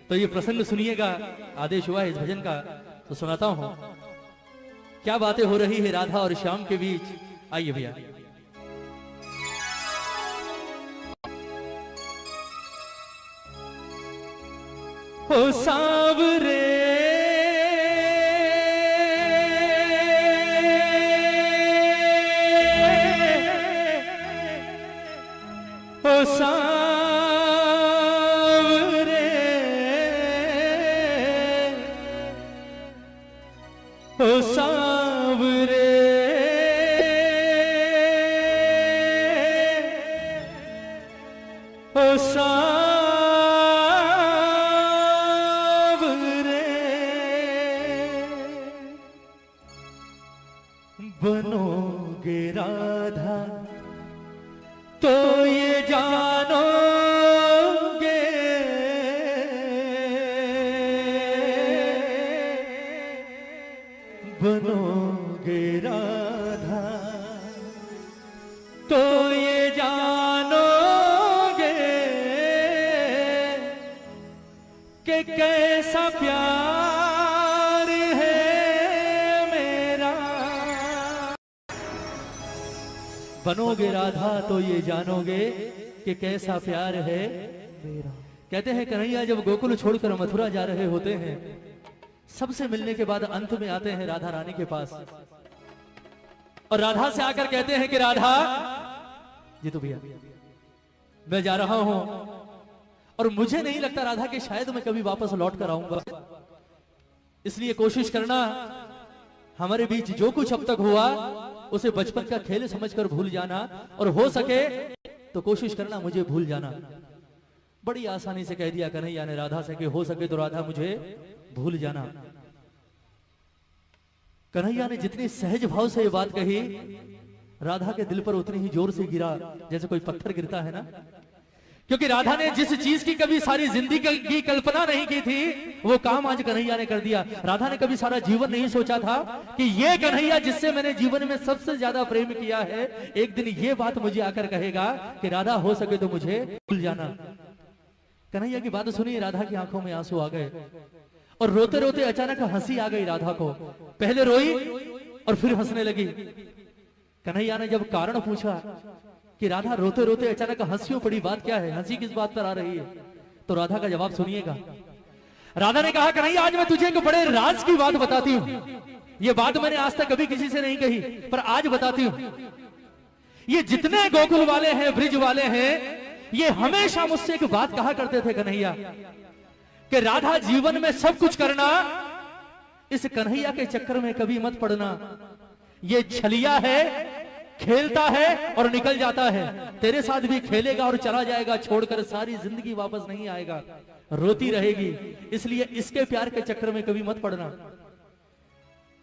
तो ये प्रसंग सुनिएगा, आदेश हुआ है इस भजन का तो सुनाता हूं। क्या बातें हो रही है राधा और श्याम के बीच, आइए भैया। ओ सांवरे ओ सांवरे ओ सांवरे ओ सांवरे बनोगे राधा तो ये जानोगे, बनोगे राधा तो ये जानोगे कि कैसा प्यार है मेरा। बनोगे राधा तो ये जानोगे कि कैसा प्यार है मेरा। कहते हैं कन्हैया जब गोकुल छोड़कर मथुरा जा रहे होते हैं, सबसे मिलने के बाद अंत में आते हैं राधा रानी के पास और राधा से आकर कहते हैं कि राधा जी तो भैया मैं जा रहा हूं और मुझे नहीं लगता राधा कि शायद मैं कभी वापस लौट कर आऊंगा, इसलिए कोशिश करना हमारे बीच जो कुछ अब तक हुआ उसे बचपन का खेल समझकर भूल जाना और हो सके तो कोशिश करना मुझे भूल जाना। बड़ी आसानी से कह दिया कन्हैया ने राधा से कि हो सके तो राधा मुझे भूल जाना। कन्हैया ने जितनी सहज भाव से ये बात कही, राधा के दिल पर उतनी ही जोर से गिरा जैसे कोई पत्थर गिरता है ना, क्योंकि राधा ने जिस चीज की कभी सारी जिंदगी की कल्पना नहीं की थी वो काम आज कन्हैया ने कर दिया। राधा ने कभी सारा जीवन नहीं सोचा था कि ये कन्हैया जिससे मैंने जीवन में सबसे ज्यादा प्रेम किया है, एक दिन ये बात मुझे आकर कहेगा कि राधा हो सके तो मुझे भूल जाना। कन्हैया की बात सुनी, राधा की आंखों में आंसू आ गए और रोते रोते अचानक हंसी आ गई राधा को। पहले रोई और फिर हंसने लगी। कन्हैया ने जब कारण पूछा कि राधा रोते रोते अचानक हंसियों पड़ी, बात क्या है, हंसी किस बात पर आ रही है, तो राधा का जवाब सुनिएगा। राधा ने कहा कन्हैया आज मैं तुझे एक बड़े राज की बात बताती हूं। ये बात मैंने आज तक कभी किसी से नहीं कही पर आज बताती हूं। ये जितने गोकुल वाले हैं, ब्रिज वाले हैं, ये हमेशा मुझसे एक बात कहा करते थे कन्हैया कि राधा जीवन में सब कुछ करना, इस कन्हैया के चक्कर में कभी मत पड़ना। ये छलिया है, खेलता है और निकल जाता है, तेरे साथ भी खेलेगा और चला जाएगा, छोड़कर सारी जिंदगी वापस नहीं आएगा, रोती रहेगी, इसलिए इसके प्यार के चक्कर में कभी मत पड़ना।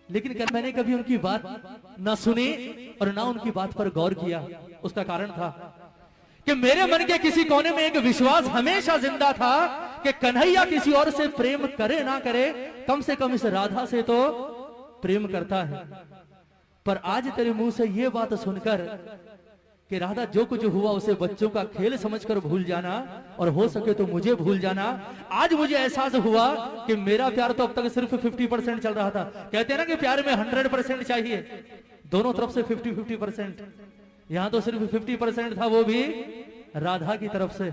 लेकिन मैंने कभी उनकी बात ना सुनी और ना उनकी बात पर गौर किया। उसका कारण था कि मेरे मन के किसी कोने में एक विश्वास हमेशा जिंदा था कि कन्हैया किसी और से प्रेम करे ना करे, कम से कम इस राधा से तो प्रेम करता है। पर आज तेरे मुंह से ये बात सुनकर कि राधा जो कुछ हुआ उसे बच्चों का खेल समझकर भूल जाना और हो सके तो मुझे भूल जाना, आज मुझे एहसास हुआ कि मेरा प्यार तो अब तक सिर्फ 50% चल रहा था। कहते हैं ना कि प्यार में 100% चाहिए, दोनों तरफ से 50-50%, यहां तो सिर्फ 50% था, वो भी राधा की तरफ से।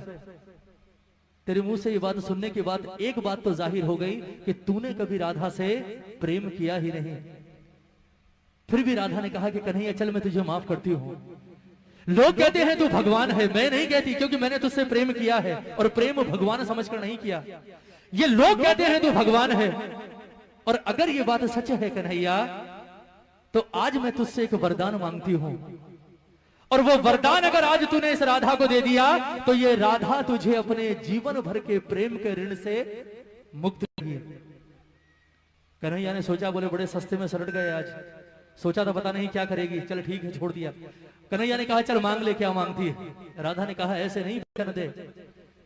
तेरे मुंह से ये बात सुनने के बाद एक बात तो जाहिर हो गई कि तूने कभी राधा से प्रेम किया ही नहीं। फिर भी राधा ने कहा कि कन्हैया चल मैं तुझे माफ करती हूं। लोग कहते हैं तू भगवान है, मैं नहीं कहती, क्योंकि मैंने तुझसे प्रेम किया है और प्रेम भगवान समझकर नहीं किया। ये लोग कहते हैं तू भगवान है, और अगर ये बात सच है कन्हैया तो आज मैं तुझसे एक वरदान मांगती हूं, और वो वरदान अगर आज तूने इस राधा को दे दिया तो ये राधा तुझे अपने जीवन भर के प्रेम के ऋण से मुक्त करेगी। कन्हैया ने सोचा, बोले बड़े सस्ते में सलट गए आज, सोचा था पता नहीं क्या करेगी, चल ठीक है छोड़ दिया। कन्हैया ने कहा चल मांग ले, क्या मांगती है। राधा ने कहा ऐसे नहीं करने दे,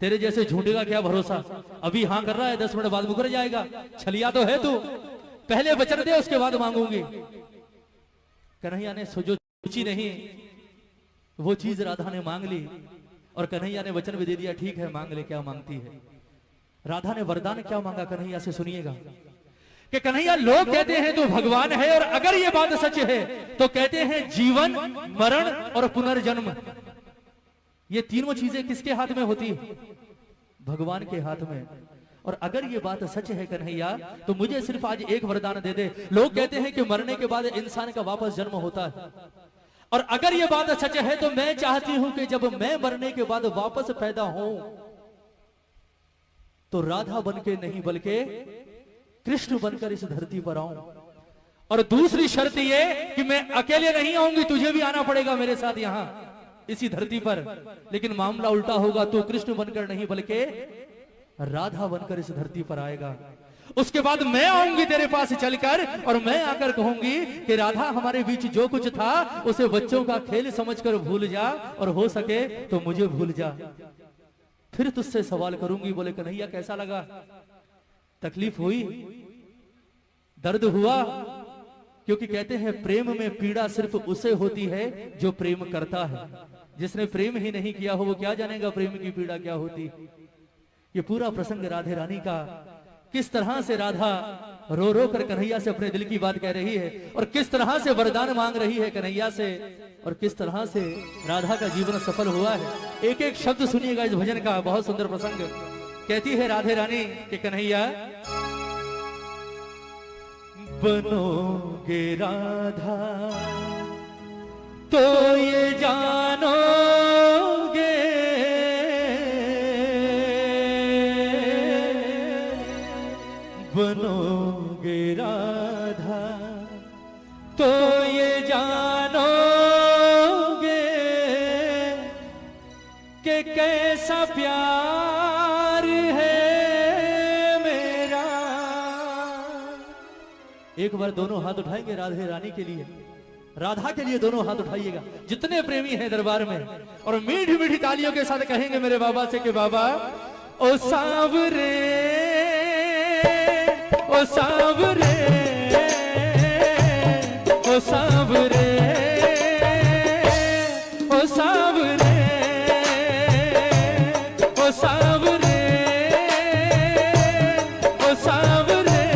तेरे जैसे झूठे का क्या भरोसा, अभी हाँ कर रहा है 10 मिनट बाद मुकर जाएगा, छलिया तो है तू, पहले वचन दे उसके बाद मांगूंगी। कन्हैया ने जो सोची नहीं वो चीज राधा ने मांग ली और कन्हैया ने वचन भी दे दिया, ठीक है मांग ले क्या मांगती है। राधा ने वरदान क्या मांगा कन्हैया से, सुनिएगा कि कन्हैया लोग कहते हैं तू भगवान है, और अगर ये बात सच है तो कहते हैं जीवन, मरण और पुनर्जन्म, ये तीनों चीजें किसके हाथ में होती है? भगवान के हाथ में। और अगर ये बात सच है कन्हैया तो मुझे सिर्फ आज एक वरदान दे दे। लोग कहते हैं कि मरने के बाद इंसान का वापस जन्म होता है, और अगर ये बात सच है तो मैं चाहती हूं कि जब मैं मरने के बाद वापस पैदा हूं तो राधा बनके नहीं बल्कि कृष्ण बनकर इस धरती पर आऊं। और दूसरी शर्त ये कि मैं अकेले नहीं आऊंगी, तुझे भी आना पड़ेगा मेरे साथ यहां इसी धरती पर। लेकिन मामला उल्टा होगा, तू कृष्ण बनकर नहीं बल्कि राधा बनकर इस धरती पर आएगा। उसके बाद मैं आऊंगी तेरे पास चलकर, और मैं आकर कहूंगी कि राधा हमारे बीच जो कुछ था उसे बच्चों का खेल समझकर भूल जा, और हो सके तो मुझे भूल जा। फिर तुझसे सवाल करूंगी। बोले कन्हैया कैसा लगा? तकलीफ हुई, दर्द हुआ? क्योंकि कहते हैं प्रेम में पीड़ा सिर्फ उसे होती है जो प्रेम करता है। जिसने प्रेम ही नहीं किया हो वो क्या जानेगा प्रेम की पीड़ा क्या होती। ये पूरा प्रसंग राधे रानी का, किस तरह से राधा रो रो कर कन्हैया से अपने दिल की बात कह रही है, और किस तरह से वरदान मांग रही है कन्हैया से, और किस तरह से राधा का जीवन सफल हुआ है। एक एक शब्द सुनिएगा इस भजन का, बहुत सुंदर प्रसंग। कहती है राधे रानी कि कन्हैया बनोगे राधा तो ये जानोगे, बनोगे राधा तो ये जानोगे कि कैसा प्यार है मेरा। एक बार दोनों हाथ उठाएंगे राधे रानी के लिए, राधा के लिए दोनों हाथ उठाइएगा जितने प्रेमी हैं दरबार में, और मीठी मीठी तालियों के साथ कहेंगे मेरे बाबा से कि बाबा ओ सांवरे, ओ सांवरे, ओ सांवरे, ओ सांवरे, ओ सांवरे, ओ सांवरे,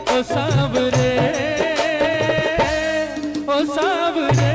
ओ सांवरे, ओ सांवरे।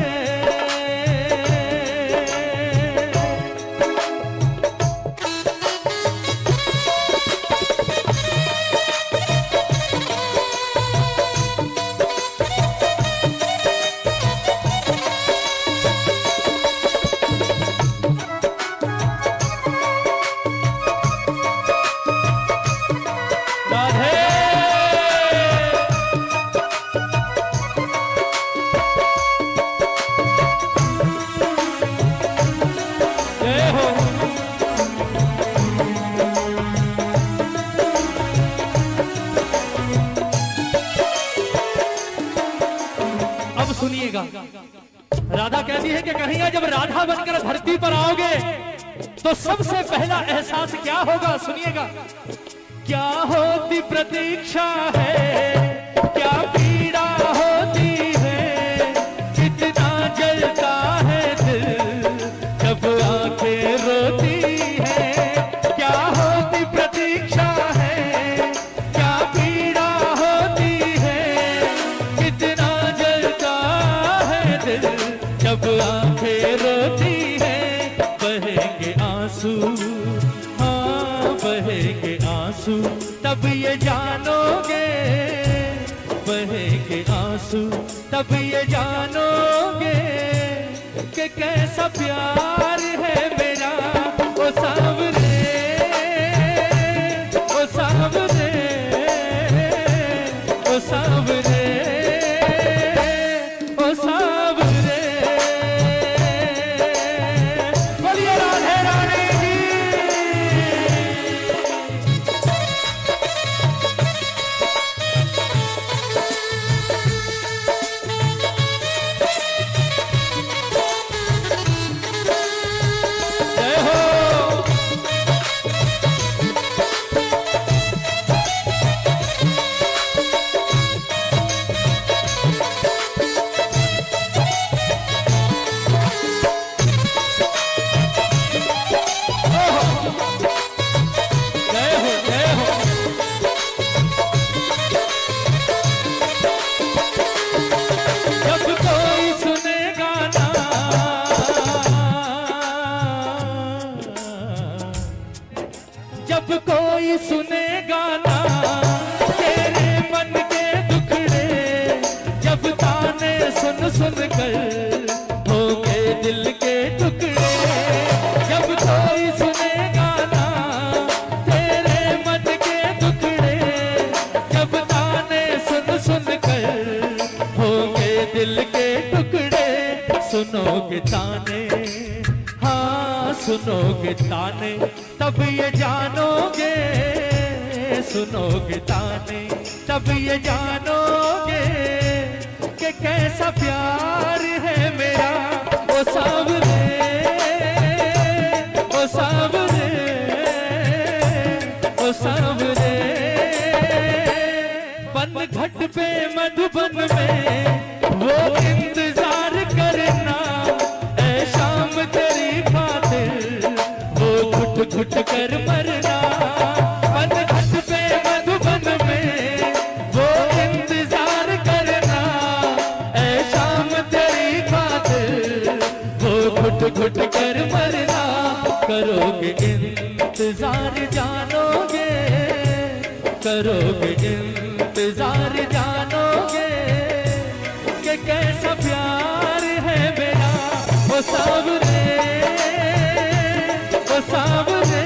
सुनिएगा, राधा कहती है कि कन्हैया जब राधा बनकर धरती पर आओगे तो सबसे पहला एहसास क्या होगा, सुनिएगा। क्या होती प्रतीक्षा है, क्या पीड़ा होती है, कितना जलता है दिल जब आंखें रोती है। क्या होती प्रतीक्षा है, क्या पीड़ा होती है, कितना जब आंखें रोती है। बहेंगे आंसू, हाँ बहेंगे आंसू, तब ये जानोगे, बहेंगे आंसू तब ये जानोगे कि कैसा प्यार है मेरा। ओ सांवरे, ओ सांवरे, ओ सांवरे, ओ सांवरे। जब कोई सुनेगा ना तेरे मन के दुखड़े, जब ताने सुन सुन कर होंगे दिल के टुकड़े, जब कोई सुनेगा ना तेरे मन के दुखड़े, जब ताने सुन सुन कर होंगे दिल के टुकड़े। सुनोगे ताने, हाँ सुनोगे ताने, तब ये जानोगे, सुनोगे ताने तब ये जानोगे कि कैसा प्यार है मेरा। ओ सावरे, ओ सावरे, ओ सावरे, पनघट पे मधुबन में वो इंतजार करना, ऐ शाम तेरी खातिर वो घुट घुट कर मरना। पनघट पे मधुबन में वो इंतजार करना, ऐ शाम तेरी खातिर वो घुट घुट कर मरना। करोगे इंतजार जानोगे, करोगे इंतजार जानोगे कि कैसा प्यार है मेरा। वो सावरे, वो सावरे,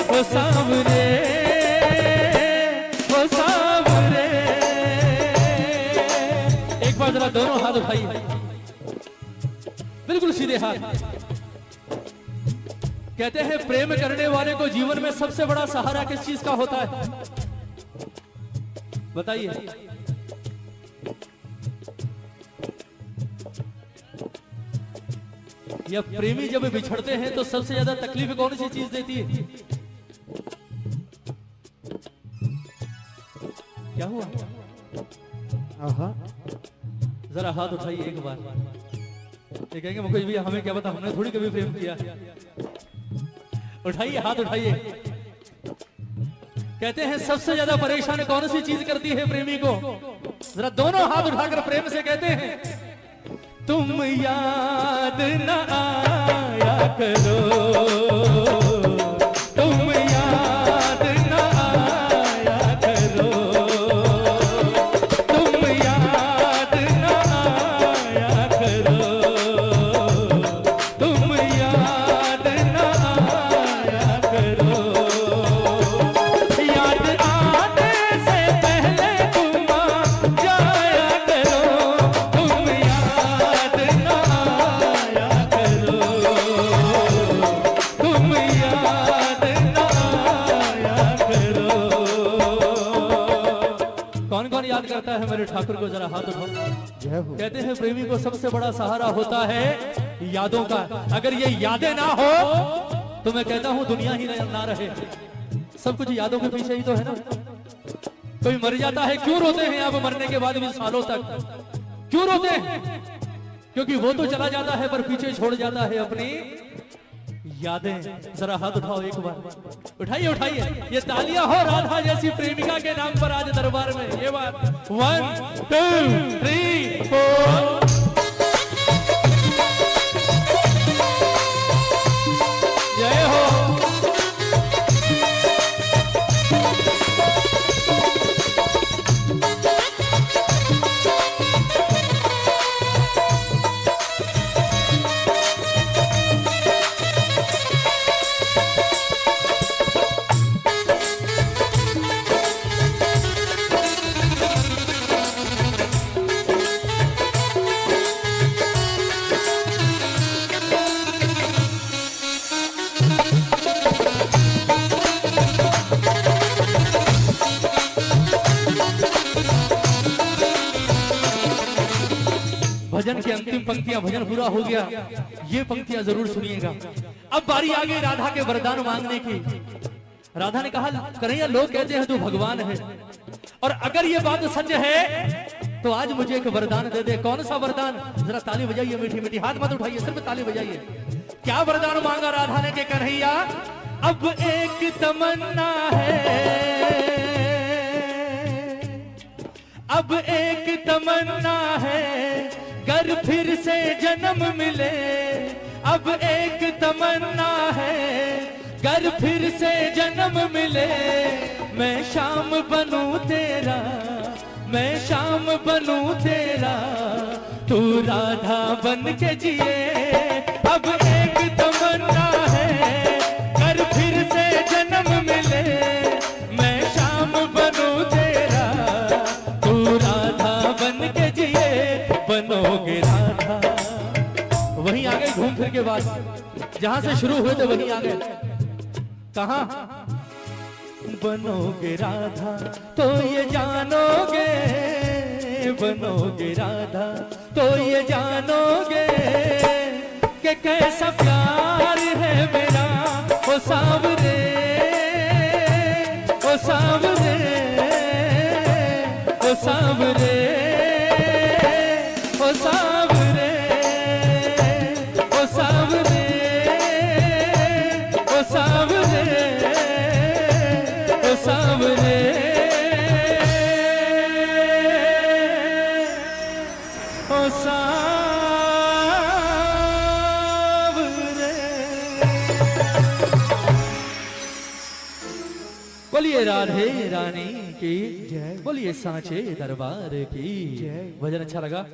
वो सावरे, वो सावरे। एक बार जरा दोनों हाथ उठाइए, बिल्कुल सीधे हाथ। कहते हैं प्रेम करने वाले को जीवन में सबसे बड़ा सहारा किस चीज का होता है, बताइए। या प्रेमी जब बिछड़ते हैं तो सबसे ज्यादा तकलीफ कौन सी चीज देती है? क्या हुआ? जरा हाथ उठाइए एक बार। ये कहेंगे मुकेश भैया हमें क्या पता, हमने थोड़ी कभी प्रेम किया। उठाइए हाथ उठाइए। कहते हैं सबसे ज्यादा परेशान कौन सी चीज करती है प्रेमी को? जरा दोनों हाथ उठाकर प्रेम से कहते हैं, तुम याद न आया करो, तुम याद न आया करो, तुम याद न आया करो, तुम याद न आया करो। याद आने से पहले तुम आ जाया करो, तुम याद न आया करो, तुम याद न आया करो। कौन कौन याद करता है मेरे ठाकुर को? जरा हाथ उठाओ। कहते हैं प्रेमी को सबसे बड़ा सहारा होता है यादों का। अगर ये यादें ना हो तो मैं कहता हूं दुनिया ही ना रहे। सब कुछ यादों के पीछे ही तो है ना। कोई मर जाता है, क्यों रोते हैं आप मरने के बाद भी सालों तक? क्यों रोते हैं? क्योंकि वो तो चला जाता है पर पीछे छोड़ जाता है अपनी यादें। जरा हाथ उठाओ एक बार, उठाइए उठाइए। ये तालियां हो राधा जैसी प्रेमिका के नाम पर आज दरबार में। ये बात 1 2 3 4। जय हो। भजन की अंतिम पंक्तियां, भजन पूरा हो गया, ये पंक्तियां जरूर सुनिएगा। अब बारी आ गई राधा के वरदान मांगने की। राधा ने कहा, कन्हैया लोग कहते हैं तू भगवान है, और अगर ये बात सच है तो आज मुझे एक वरदान दे दे। कौन सा वरदान? जरा ताली बजाइए मीठी मीठी, हाथ मत उठाइए, सिर्फ ताली बजाइए। क्या वरदान मांगा राधा ने? के कन्हैया अब एक तमन्ना है, अब एक तमन्ना है, गर फिर से जन्म मिले। अब एक तमन्ना है, गर फिर से जन्म मिले मैं शाम बनूं तेरा, मैं शाम बनूं तेरा, तू राधा बन के जिए। अब एक तमन्ना है गर फिर से जन्म मिले मैं शाम बनूं तेरा, तू राधा बन के जिए। बनोगे राधा, वहीं आ गए घूम फिर के बाद, जहां से शुरू हुए थे वहीं आ गए। कहां? बनोगे राधा तो ये जानोगे, बनोगे राधा तो ये जानोगे कि कैसा प्यार है मेरा। ओ सांवरे, ओ सांवरे, ओ सांवरे, ओ सांवरे, ओ सांवरे, ओ सांवरे, ओ सांवरे। बोलिए राधे रानी की जय, बोलिए सांचे दरबार की जय। भजन अच्छा लगा?